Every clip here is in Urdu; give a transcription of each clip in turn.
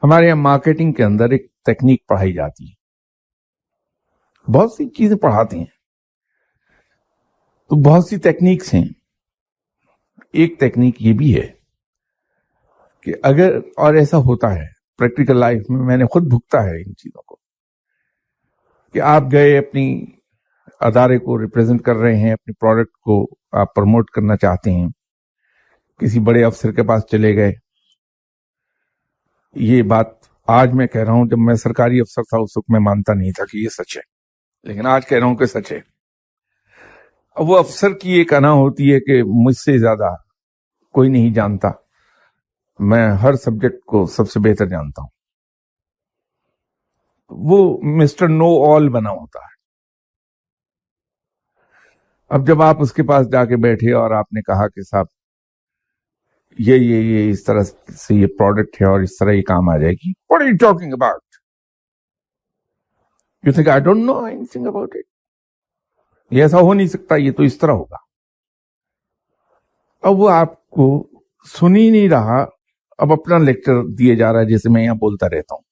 ہمارے یہاں مارکیٹنگ کے اندر ایک تکنیک پڑھائی جاتی ہے، بہت سی چیزیں پڑھاتے ہیں تو بہت سی ٹیکنیکس ہیں. ایک تکنیک یہ بھی ہے کہ اگر، اور ایسا ہوتا ہے پریکٹیکل لائف میں نے خود بھگتا ہے ان چیزوں کو، کہ آپ گئے اپنی ادارے کو ریپرزینٹ کر رہے ہیں، اپنی پروڈکٹ کو آپ پروموٹ کرنا چاہتے ہیں، کسی بڑے افسر کے پاس چلے گئے. یہ بات آج میں کہہ رہا ہوں، جب میں سرکاری افسر تھا اس وقت میں مانتا نہیں تھا کہ یہ سچ ہے، لیکن آج کہہ رہا ہوں کہ سچ ہے. اب وہ افسر کی ایک انا ہوتی ہے کہ مجھ سے زیادہ کوئی نہیں جانتا، میں ہر سبجیکٹ کو سب سے بہتر جانتا ہوں. وہ مسٹر نو آل بنا ہوتا ہے. اب جب آپ اس کے پاس جا کے بیٹھے اور آپ نے کہا کہ صاحب یہ اس طرح سے یہ پروڈکٹ ہے اور اس طرح یہ کام آ جائے گی، what are you talking about? You think I don't know anything about it? یہ ایسا ہو نہیں سکتا، یہ تو اس طرح ہوگا. اب وہ آپ کو سن ہی نہیں رہا، اب اپنا لیکچر دیے جا رہا ہے جیسے میں یہاں بولتا رہتا ہوں.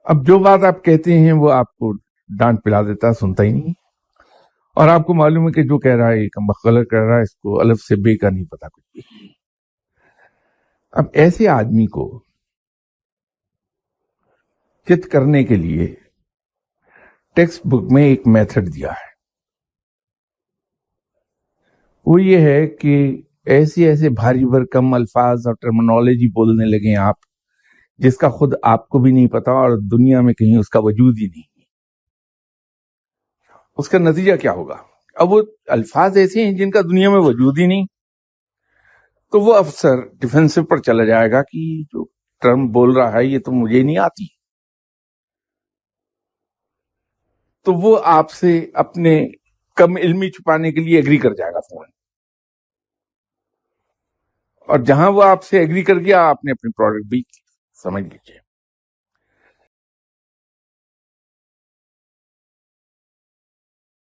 اب جو بات آپ کہتے ہیں وہ آپ کو ڈانٹ پلا دیتا ہے، سنتا ہی نہیں. اور آپ کو معلوم ہے کہ جو کہہ رہا ہے یہ کمبخت غلط کہہ رہا ہے، اس کو الف سے بے کا نہیں پتا کچھ بھی. اب ایسے آدمی کو چت کرنے کے لیے ٹیکسٹ بک میں ایک میتھڈ دیا ہے. وہ یہ ہے کہ ایسے بھاری بھرکم الفاظ اور ٹرمنالوجی بولنے لگے آپ جس کا خود آپ کو بھی نہیں پتا اور دنیا میں کہیں اس کا وجود ہی نہیں. اس کا نتیجہ کیا ہوگا؟ اب وہ الفاظ ایسے ہیں جن کا دنیا میں وجود ہی نہیں، تو وہ افسر ڈیفینسو پر چلا جائے گا کہ جو ٹرم بول رہا ہے یہ تو مجھے نہیں آتی. تو وہ آپ سے اپنے کم علمی چھپانے کے لیے ایگری کر جائے گا فون. اور جہاں وہ آپ سے ایگری کر گیا، آپ نے اپنی پروڈکٹ بھی سمجھ لیجیے.